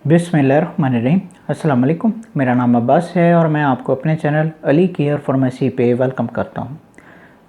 बिस्मिल्लाहिर्रहमानिर्रहीम। अस्सलाम वालेकुम। मेरा नाम अब्बास है और मैं आपको अपने चैनल अली केयर फार्मेसी पे वेलकम करता हूं।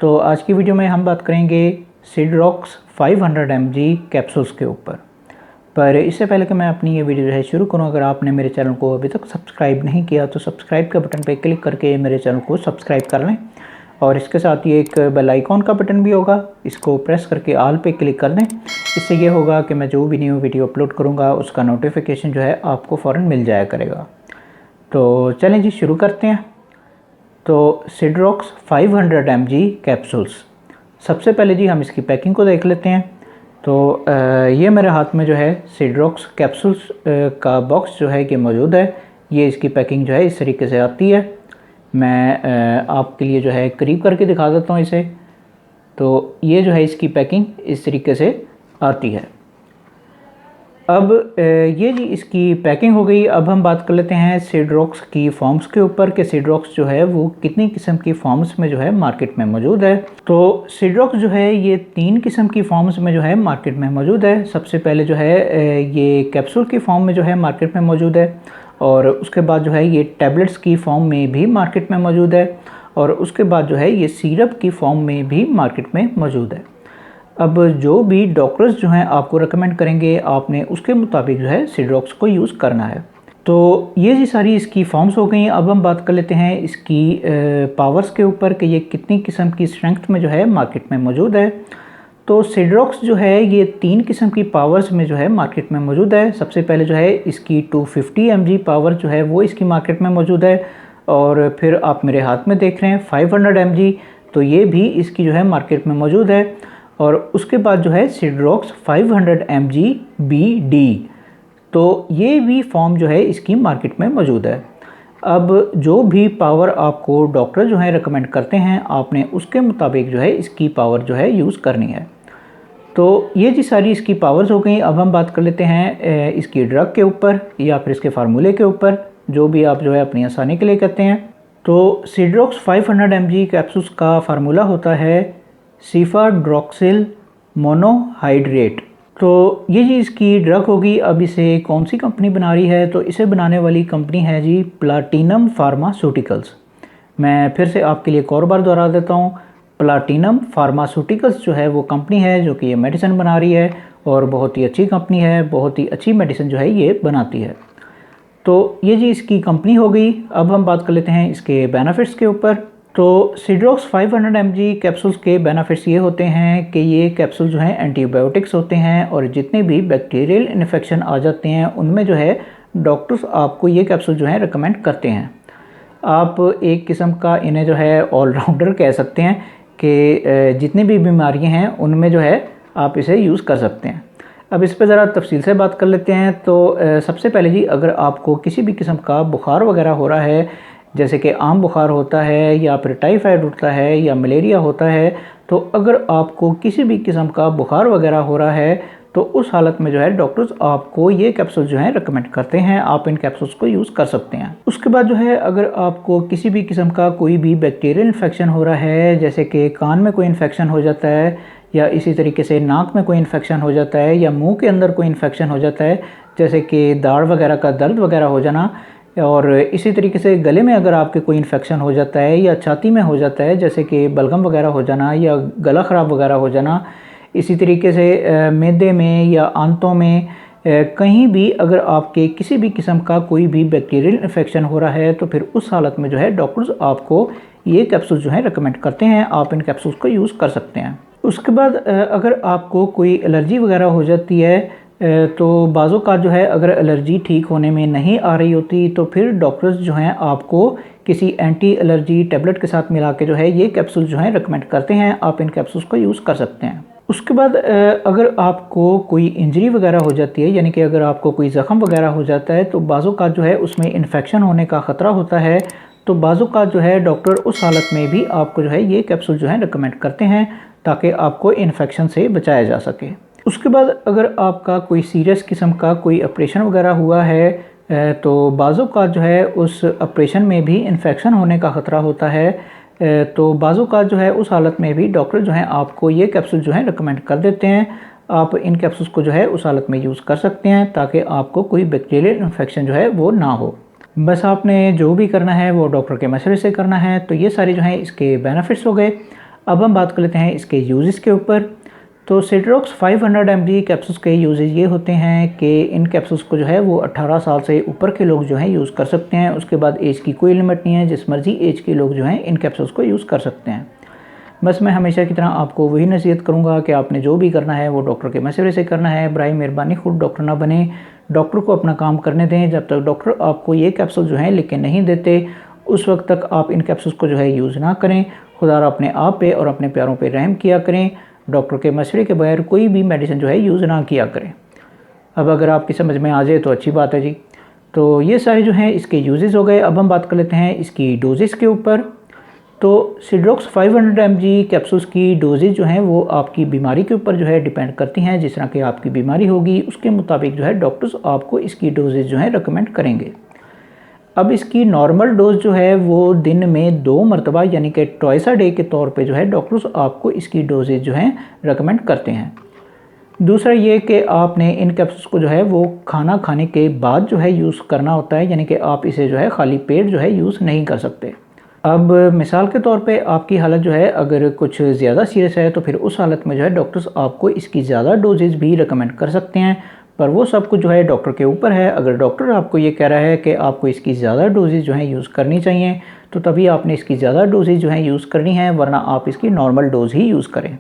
तो आज की वीडियो में हम बात करेंगे सिडरोक्स 500 mg कैप्सूल्स के ऊपर। पर इससे पहले कि मैं अपनी ये वीडियो जो है शुरू करूं, अगर आपने मेरे चैनल को अभी तक सब्सक्राइब नहीं किया तो सब्सक्राइब के बटन पर क्लिक करके मेरे चैनल को सब्सक्राइब कर लें और इसके साथ ही एक बेल आइकॉन का बटन भी होगा, इसको प्रेस करके ऑल पे क्लिक कर दें। इससे ये होगा कि मैं जो भी न्यू वीडियो अपलोड करूँगा उसका नोटिफिकेशन जो है आपको फ़ौरन मिल जाया करेगा। तो चलें जी शुरू करते हैं। तो सिडरोक्स 500 mg कैप्सूल्स, सबसे पहले जी हम इसकी पैकिंग को देख लेते हैं। तो ये मेरे हाथ में जो है सिडरोक्स कैप्सूल्स का बॉक्स जो है कि मौजूद है। ये इसकी पैकिंग जो है इस तरीके से आती है। मैं आपके लिए जो है करीब करके दिखा देता हूँ इसे। तो ये जो है इसकी पैकिंग इस तरीके से आती है। अब ये जी इसकी पैकिंग हो गई। अब हम बात कर लेते हैं सिडरोक्स की फॉर्म्स के ऊपर कि सिडरोक्स जो है वो कितनी किस्म की फॉर्म्स में जो है मार्केट में मौजूद है। तो सिडरोक्स जो है ये 3 किस्म की फॉर्म्स में जो है मार्केट में मौजूद है। सबसे पहले जो है ये कैप्सूल की फॉर्म में जो है मार्केट में मौजूद है और उसके बाद जो है ये टैबलेट्स की फॉर्म में भी मार्केट में मौजूद है और उसके बाद जो है ये सिरप की फॉर्म में भी मार्केट में मौजूद है। अब जो भी डॉक्टर्स जो हैं आपको रेकमेंड करेंगे आपने उसके मुताबिक जो है सिडरोक्स को यूज़ करना है। तो ये जी सारी इसकी फॉर्म्स हो गई। अब हम बात कर लेते हैं इसकी पावर्स के ऊपर कि ये कितनी किस्म की स्ट्रेंथ में जो है मार्केट में मौजूद है। तो सिडरोक्स जो है ये 3 किस्म की पावर्स में जो है मार्केट में मौजूद है। सबसे पहले जो है इसकी 250 mg पावर जो है वो इसकी मार्केट में मौजूद है और फिर आप मेरे हाथ में देख रहे हैं 500 mg, तो ये भी इसकी जो है मार्केट में मौजूद है। और उसके बाद जो है सिडरोक्स 500 mg BD, तो ये भी फॉर्म जो है इसकी मार्केट में मौजूद है। अब जो भी पावर आपको डॉक्टर जो है रेकमेंड करते हैं आपने उसके मुताबिक जो है इसकी पावर जो है यूज़ करनी है। तो ये जी सारी इसकी पावर्स हो गई। अब हम बात कर लेते हैं इसकी ड्रग के ऊपर या फिर इसके फार्मूले के ऊपर, जो भी आप जो है अपनी आसानी के लिए कहते हैं। तो सिडरोक्स 500 mg कैप्सूल्स का फार्मूला होता है सिफाड्रोक्सिल मोनोहाइड्रेट। तो ये जी इसकी ड्रग होगी। अब इसे कौन सी कंपनी बना रही है, तो इसे बनाने वाली कंपनी है जी प्लैटिनम फार्मास्यूटिकल्स। मैं फिर से आपके लिए एक और बार दोहरा देता हूँ, प्लैटिनम फार्मास्यूटिकल्स जो है वो कंपनी है जो कि ये मेडिसिन बना रही है और बहुत ही अच्छी कंपनी है, बहुत ही अच्छी मेडिसिन जो है ये बनाती है। तो ये जी इसकी कंपनी हो गई। अब हम बात कर लेते हैं इसके बेनिफिट्स के ऊपर। तो सिडरोक्स 500 mg कैप्सूल्स के बेनिफिट्स ये होते हैं कि ये कैप्सूल जो हैं एंटीबायोटिक्स होते हैं और जितने भी बैक्टीरियल इन्फेक्शन आ जाते हैं उनमें जो है डॉक्टर्स आपको ये कैप्सूल जो है रेकमेंड करते हैं। आप एक किस्म का इन्हें जो है ऑलराउंडर कह सकते हैं कि जितनी भी बीमारियां हैं उनमें जो है आप इसे यूज़ कर सकते हैं। अब इस पर ज़रा तफसील से बात कर लेते हैं। तो सबसे पहले जी अगर आपको किसी भी किस्म का बुखार वगैरह हो रहा है, जैसे कि आम बुखार होता है या फिर टाइफाइड होता है या मलेरिया होता है, तो अगर आपको किसी भी किस्म का बुखार वगैरह हो रहा है तो उस हालत में जो है डॉक्टर्स आपको ये कैप्सूल जो है रेकमेंड करते हैं, आप इन कैप्सूल्स को यूज़ कर सकते हैं। उसके बाद जो है अगर आपको किसी भी किस्म का कोई भी बैक्टीरियल इन्फेक्शन हो रहा है, जैसे कि कान में कोई इन्फेक्शन हो जाता है या इसी तरीके से नाक में कोई इन्फेक्शन हो जाता है या मुंह के अंदर कोई इन्फेक्शन हो जाता है, जैसे कि दाढ़ वगैरह का दर्द वगैरह हो जाना, और इसी तरीके से गले में अगर आपके कोई इन्फेक्शन हो जाता है या छाती में हो जाता है जैसे कि बलगम वगैरह हो जाना या गला ख़राब वगैरह हो जाना, इसी तरीके से मैदे में या आंतों में कहीं भी अगर आपके किसी भी किस्म का कोई भी बैक्टीरियल इन्फेक्शन हो रहा है तो फिर उस हालत में जो है डॉक्टर्स आपको ये कैप्सूल जो है रेकमेंड करते हैं, आप इन कैप्सूल्स को यूज़ कर सकते हैं। उसके बाद अगर आपको कोई एलर्जी वगैरह हो जाती है तो बाज़ों का जो है अगर एलर्जी ठीक होने में नहीं आ रही होती तो फिर डॉक्टर्स जो हैं आपको किसी एंटी एलर्जी टैबलेट के साथ मिला के जो है ये कैप्सूल जो है रेकमेंड करते हैं, आप इन कैप्सूल्स को यूज़ कर सकते हैं। उसके बाद अगर आपको कोई इंजरी वगैरह हो जाती है, यानी कि अगर आपको कोई ज़ख़म वगैरह हो जाता है तो बाज़ों का जो है उसमें इन्फेक्शन होने का ख़तरा होता है, तो बाज़ों का जो है डॉक्टर उस हालत में भी आपको जो है ये कैप्सूल जो है रेकमेंड करते हैं ताकि आपको इन्फेक्शन से बचाया जा सके। उसके बाद अगर आपका कोई सीरियस किस्म का कोई ऑपरेशन वगैरह हुआ है तो बाज़ों का जो है उस ऑपरेशन में भी इन्फेक्शन होने का ख़तरा होता है, तो बाज़ों का जो है उस हालत में भी डॉक्टर जो हैं आपको ये कैप्सूल जो है रेकमेंड कर देते हैं आप इन कैप्सूल्स को जो है उस हालत में यूज़ कर सकते हैं ताकि आपको कोई बैक्टीरियल इन्फेक्शन जो है वो ना हो। बस आपने जो भी करना है वो डॉक्टर के मशवरे से करना है। तो ये सारे जो हैं इसके बेनिफिट्स हो गए। अब हम बात कर लेते हैं इसके यूजेस के ऊपर। तो सिड्रोक्स 500 mg कैप्सूल्स के यूजेस ये होते हैं कि इन कैप्सूल्स को जो है वो 18 साल से ऊपर के लोग जो हैं यूज़ कर सकते हैं। उसके बाद एज की कोई लिमिट नहीं है, जिस मर्जी एज के लोग जो हैं इन कैप्सूल्स को यूज़ कर सकते हैं। बस मैं हमेशा की तरह आपको वही नसीहत करूँगा कि आपने जो भी करना है वो डॉक्टर के मशवरे से करना है। बराए मेहरबानी खुद डॉक्टर ना बने, डॉक्टर को अपना काम करने दें। जब तक डॉक्टर आपको ये कैप्सूल जो हैं लिख के नहीं देते उस वक्त तक आप इन कैप्सूल्स को जो है यूज़ ना करें। खुदा अपने आप पे और अपने प्यारों पे रहम किया करें। डॉक्टर के मशवरे के बगैर कोई भी मेडिसिन जो है यूज़ ना किया करें। अब अगर आपकी समझ में आ जाए तो अच्छी बात है जी। तो ये सारे जो हैं इसके यूजेस हो गए। अब हम बात कर लेते हैं इसकी डोजेस के ऊपर। तो सिड्रोक्स 500 mg कैप्सूल्स की डोजेज जो हैं वो आपकी बीमारी के ऊपर जो है डिपेंड करती हैं। जिस तरह की आपकी बीमारी होगी उसके मुताबिक जो है डॉक्टर्स आपको इसकी डोजेज जो है रिकमेंड करेंगे। अब इसकी नॉर्मल डोज जो है वो दिन में 2 मरतबा यानी कि ट्वाइस अ डे के तौर पे जो है डॉक्टर्स आपको इसकी डोजेज जो है रिकमेंड करते हैं। दूसरा ये कि आपने इन कैप्सूल्स को जो है वो खाना खाने के बाद जो है यूज़ करना होता है, यानी कि आप इसे जो है खाली पेट जो है यूज़ नहीं कर सकते। अब मिसाल के तौर पे आपकी हालत जो है अगर कुछ ज़्यादा सीरियस है तो फिर उस हालत में जो है डॉक्टर्स आपको इसकी ज़्यादा डोजेज भी रिकमेंड कर सकते हैं, पर वो सब कुछ जो है डॉक्टर के ऊपर है। अगर डॉक्टर आपको ये कह रहा है कि आपको इसकी ज़्यादा डोजेज जो है यूज़ करनी चाहिए तो तभी आपने इसकी ज़्यादा डोजेज जो है यूज़ करनी है, वरना आप इसकी नॉर्मल डोज ही यूज़ करें।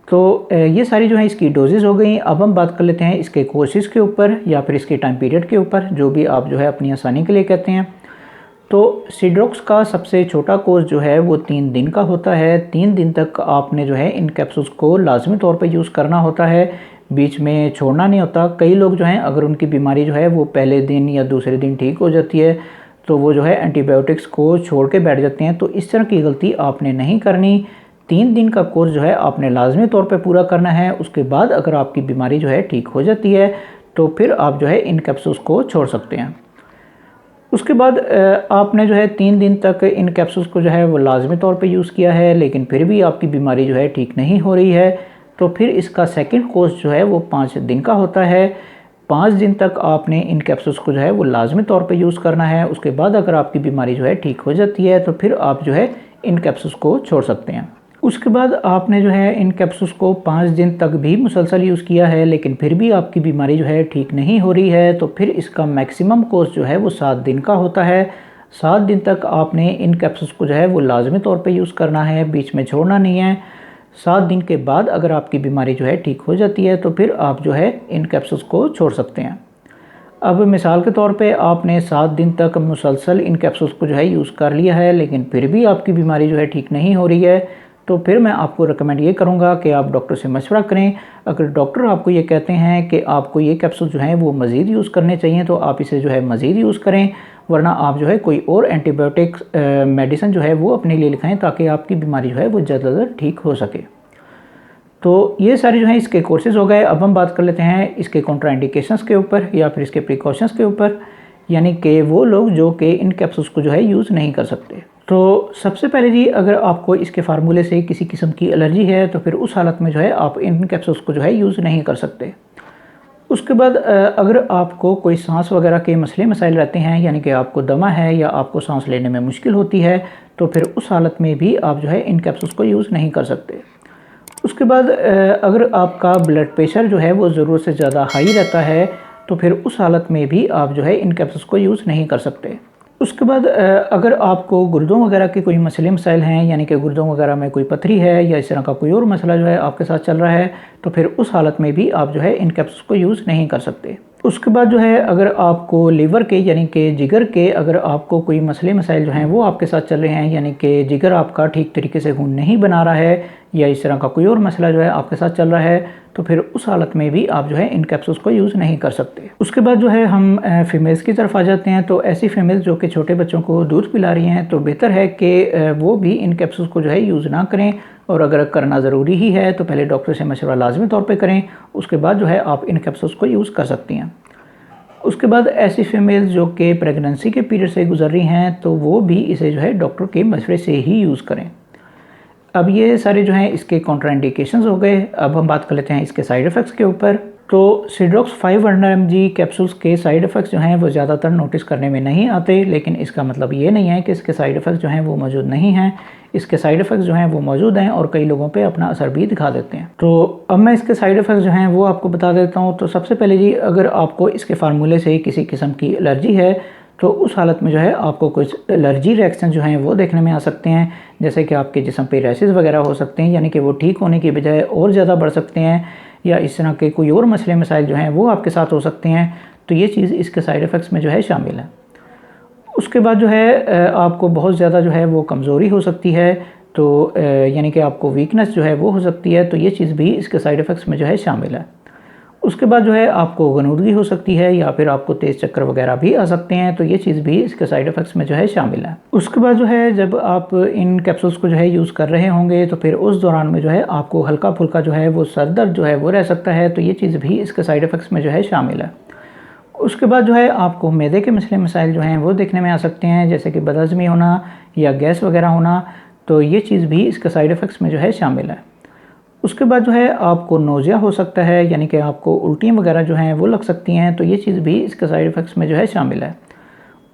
तो ये सारी जो है इसकी डोजेज हो गई। अब हम बात कर लेते हैं इसके कोर्सेज़ के ऊपर या फिर इसके टाइम पीरियड के ऊपर, जो भी आप जो है अपनी आसानी के लिए कहते हैं। तो सिड्रोक्स का सबसे छोटा कोर्स जो है वो 3 दिन का होता है। 3 दिन तक आपने जो है इन कैप्सूल्स को लाजमी तौर पे यूज़ करना होता है, बीच में छोड़ना नहीं होता। कई लोग जो हैं अगर उनकी बीमारी जो है वो पहले दिन या दूसरे दिन ठीक हो जाती है तो वो जो है एंटीबायोटिक्स को छोड़ के बैठ जाते हैं। तो इस तरह की गलती आपने नहीं करनी। 3 दिन का कोर्स जो है आपने लाजमी तौर पे पूरा करना है। उसके बाद अगर आपकी बीमारी जो है ठीक हो जाती है तो फिर आप जो है इन कैप्सूल्स को छोड़ सकते हैं। उसके बाद आपने जो है 3 दिन तक इन कैप्सूल्स को जो है वो लाजमी तौर पे यूज़ किया है, लेकिन फिर भी आपकी बीमारी जो है ठीक नहीं हो रही है, तो फिर इसका सेकंड कोर्स जो है वो 5 दिन का होता है। 5 दिन तक आपने इन कैप्सूल्स को जो है वो लाजमी तौर पे यूज़ करना है। उसके बाद अगर आपकी बीमारी जो है ठीक हो जाती है तो फिर आप जो है इन कैप्सूल्स को छोड़ सकते हैं। उसके बाद आपने जो है इन कैप्सूल्स को 5 दिन तक भी मुसलसल यूज़ किया है, लेकिन फिर भी आपकी बीमारी जो है ठीक नहीं हो रही है, तो फिर इसका मैक्सिमम कोर्स जो है वो 7 दिन का होता है। 7 दिन तक आपने इन कैप्सूल्स को जो है वो लाजमी तौर पे यूज़ करना है, बीच में छोड़ना नहीं है। 7 दिन के बाद अगर आपकी बीमारी जो है ठीक हो जाती है तो फिर आप जो है इन कैप्सूल्स को छोड़ सकते हैं। अब मिसाल के तौर पे आपने 7 दिन तक मुसलसल इन कैप्सूल्स को जो है यूज़ कर लिया है, लेकिन फिर भी आपकी बीमारी जो है ठीक नहीं हो रही है, तो फिर मैं आपको रिकमेंड ये करूँगा कि आप डॉक्टर से मशवरा करें। अगर डॉक्टर आपको ये कहते हैं कि आपको ये कैप्सूल जो हैं वो मज़ीद यूज़ करने चाहिए तो आप इसे जो है मज़ीद यूज़ करें, वरना आप जो है कोई और एंटीबायोटिक मेडिसिन जो है वो अपने लिए लिखाएं ताकि आपकी बीमारी जो है वो जल्द से जल्द ठीक हो सके। तो ये सारे जो हैं इसके कोर्सेज़ हो गए। अब हम बात कर लेते हैं इसके कॉन्ट्राइंडिकेशंस के ऊपर या फिर इसके प्रिकॉशंस के ऊपर, यानी कि वो लोग जो कि इन कैप्सूल्स को जो है यूज़ नहीं कर सकते। तो सबसे पहले जी, अगर आपको इसके फार्मूले से किसी किस्म की एलर्जी है तो फिर उस हालत में जो है आप इन कैप्सूल्स को जो है यूज़ नहीं कर सकते। उसके बाद अगर आपको कोई सांस वगैरह के मसले मसाइल रहते हैं, यानी कि आपको दमा है या आपको सांस लेने में मुश्किल होती है, तो फिर उस हालत में भी आप जो है इन कैप्सूल्स को यूज़ नहीं कर सकते। उसके बाद अगर आपका ब्लड प्रेशर जो है वो ज़रूरत से ज़्यादा हाई रहता है तो फिर उस हालत में भी आप जो है इन कैप्सूल्स को यूज़ नहीं कर सकते। उसके बाद अगर आपको गुर्दों वगैरह के कोई मसले मसाइल हैं, यानी कि गुर्दों वगैरह में कोई पथरी है या इस तरह का कोई और मसला जो है आपके साथ चल रहा है, तो फिर उस हालत में भी आप जो है इन कैप्सूल्स को यूज़ नहीं कर सकते। उसके बाद जो है अगर आपको लीवर के यानी कि जिगर के अगर आपको कोई मसले मसाइल जो हैं वो आपके साथ चल रहे हैं, यानी कि जिगर आपका ठीक तरीके से खून नहीं बना रहा है या इस तरह का कोई और मसला जो है आपके साथ चल रहा है, तो फिर उस हालत में भी आप जो है इन कैप्सूल्स को यूज़ नहीं कर सकते। उसके बाद जो है हम फीमेल्स की तरफ आ जाते हैं। तो ऐसी फीमेल्स जो कि छोटे बच्चों को दूध पिला रही हैं तो बेहतर है कि वो भी इन कैप्सूल्स को जो है यूज़ ना करें, और अगर करना ज़रूरी ही है तो पहले डॉक्टर से मशवरा लाजमी तौर पे करें, उसके बाद जो है आप इन कैप्सूल्स को यूज़ कर सकती हैं। उसके बाद ऐसी फीमेल्स जो कि प्रेगनेंसी के पीरियड से गुजर रही हैं तो वो भी इसे जो है डॉक्टर के मशवरे से ही यूज़ करें। अब ये सारे जो हैं इसके कॉन्ट्राइंडिकेशंस हो गए। अब हम बात कर लेते हैं इसके साइड इफ़ेक्ट्स के ऊपर। तो सिड्रोक्स 500 mg कैप्सूल्स के साइड इफ़ेक्ट्स जो हैं वो ज़्यादातर नोटिस करने में नहीं आते, लेकिन इसका मतलब ये नहीं है कि इसके साइड इफ़ेक्ट्स जो हैं वो मौजूद नहीं हैं। इसके साइड इफ़ेक्ट्स जो हैं वो मौजूद हैं और कई लोगों पे अपना असर भी दिखा देते हैं। तो अब मैं इसके साइड इफ़ेक्ट्स जो हैं वो आपको बता देता हूँ। तो सबसे पहले जी, अगर आपको इसके फार्मूले से किसी किस्म की एलर्जी है तो उस हालत में जो है आपको कुछ एलर्जी रिएक्शन जो हैं वो देखने में आ सकते हैं, जैसे कि आपके जिस्म पे रैशेस वगैरह हो सकते हैं, यानी कि वो ठीक होने की बजाय और ज़्यादा बढ़ सकते हैं, या इस तरह के कोई और मसले मसाइल जो हैं वो आपके साथ हो सकते हैं। तो ये चीज़ इसके साइड इफ़ेक्ट्स में जो है शामिल है। उसके बाद जो है आपको बहुत ज़्यादा जो है वो कमज़ोरी हो सकती है, तो यानी कि आपको वीकनेस जो है वो हो सकती है। तो ये चीज़ भी इसके साइड इफ़ेक्ट्स में जो है शामिल है। उसके बाद जो है आपको गनूदगी हो सकती है या फिर आपको तेज़ चक्कर वगैरह भी आ सकते हैं। तो ये चीज़ भी इसके साइड इफ़ेक्ट्स में जो है शामिल है। उसके बाद जो है जब आप इन कैप्सूल्स को जो है यूज़ कर रहे होंगे तो फिर उस दौरान में जो है आपको हल्का फुल्का जो है वो सर दर्द जो है वो रह सकता है। तो ये चीज़ भी इसके साइड इफ़ेक्ट्स में जो है शामिल है। उसके बाद जो है आपको मैदे के मसले मसाइल जो हैं वो देखने में आ सकते हैं, जैसे कि बदहज़मी होना या गैस वगैरह होना। तो ये चीज़ भी इसके साइड इफ़ेक्ट्स में जो है शामिल है। उसके बाद जो है आपको नोज़िया हो सकता है, यानी कि आपको उल्टियाँ वगैरह जो हैं वो लग सकती हैं। तो ये चीज़ भी इसके साइड इफ़ेक्ट्स में जो है शामिल है।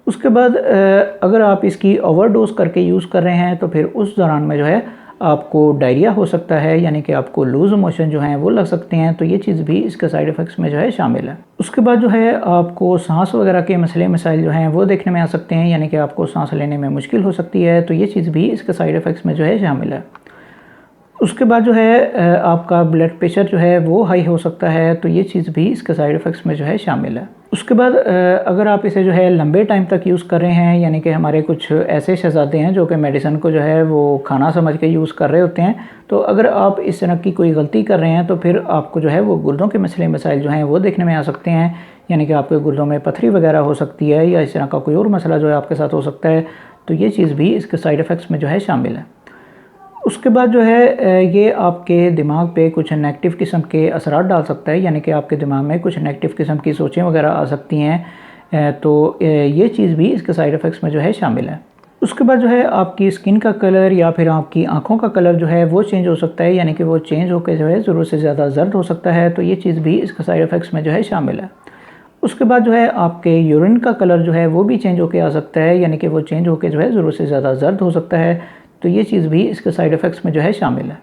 उसके बाद अगर आप इसकी ओवरडोज़ करके यूज़ कर रहे हैं तो फिर उस दौरान में जो है आपको डायरिया हो सकता है, यानी कि आपको लूज़ मोशन जो हैं वो लग सकते हैं। तो ये चीज़ भी इसके साइड इफ़ेक्ट्स में जो है शामिल है। उसके बाद जो है आपको सांस वगैरह के मसले मसाइल जो हैं वो देखने में आ सकते हैं, यानी कि आपको सांस लेने में मुश्किल हो सकती है। तो ये चीज़ भी इसके साइड इफ़ेक्ट्स में जो है शामिल है। उसके बाद जो है आपका ब्लड प्रेशर जो है वो हाई हो सकता है। तो ये चीज़ भी इसके साइड इफ़ेक्ट्स में जो है शामिल है। उसके बाद अगर आप इसे जो है लंबे टाइम तक यूज़ कर रहे हैं, यानी कि हमारे कुछ ऐसे शहज़ादे हैं जो कि मेडिसिन को जो है वो खाना समझ के यूज़ कर रहे होते हैं। तो अगर आप इस तरह की कोई गलती कर रहे हैं तो फिर आपको जो है वो गुर्दों के मसले मसाइल जो हैं वो देखने में आ सकते हैं, यानी कि आपके गुर्दों में पथरी वगैरह हो सकती है या इस तरह का कोई और मसला जो है आपके साथ हो सकता है। तो ये चीज़ भी इसके साइड इफ़ेक्ट्स में जो है शामिल है। उसके बाद जो है ये आपके दिमाग पे कुछ नेगेटिव किस्म के असरात डाल सकता है, यानी कि आपके दिमाग में कुछ नेगेटिव किस्म की सोचें वगैरह आ सकती हैं। तो ये चीज़ भी इसके साइड इफ़ेक्ट्स में जो है शामिल है। उसके बाद जो है आपकी स्किन का कलर या फिर आपकी आँखों का कलर जो है वो चेंज हो सकता है, यानी कि वो चेंज होकर जो है ज़रूरत से ज़्यादा जर्द हो सकता है। तो ये चीज़ भी इसके साइड इफ़ेक्ट्स में जो है शामिल है। उसके बाद जो है आपके यूरिन का कलर जो है वो भी चेंज होकर आ सकता है, यानी कि वो चेंज होकर जो है ज़रूरत से ज़्यादा जर्द हो सकता है। तो ये चीज़ भी इसके साइड इफ़ेक्ट्स में जो है शामिल है।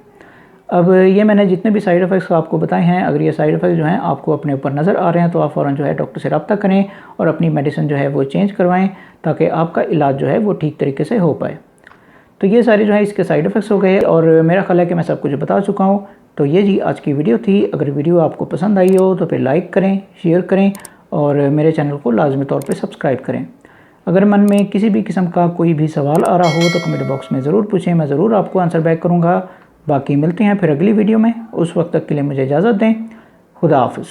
अब ये मैंने जितने भी साइड इफ़ेक्ट्स आपको बताए हैं, अगर ये साइड इफ़ेक्ट्स जो हैं आपको अपने ऊपर नज़र आ रहे हैं तो आप फ़ौरन जो है डॉक्टर से रब्ता करें और अपनी मेडिसिन जो है वो चेंज करवाएं, ताकि आपका इलाज जो है वो ठीक तरीके से हो पाए। तो ये सारे जो है इसके साइड इफ़ेक्ट्स हो गए और मेरा ख्याल है कि मैं सब कुछ बता चुका हूँ। तो ये जी आज की वीडियो थी। अगर वीडियो आपको पसंद आई हो तो फिर लाइक करें, शेयर करें और मेरे चैनल को लाजमी तौर पर सब्सक्राइब करें। अगर मन में किसी भी किस्म का कोई भी सवाल आ रहा हो तो कमेंट बॉक्स में ज़रूर पूछें, मैं ज़रूर आपको आंसर बैक करूँगा। बाकी मिलते हैं फिर अगली वीडियो में। उस वक्त तक के लिए मुझे इजाज़त दें। खुदा हाफ़िज़।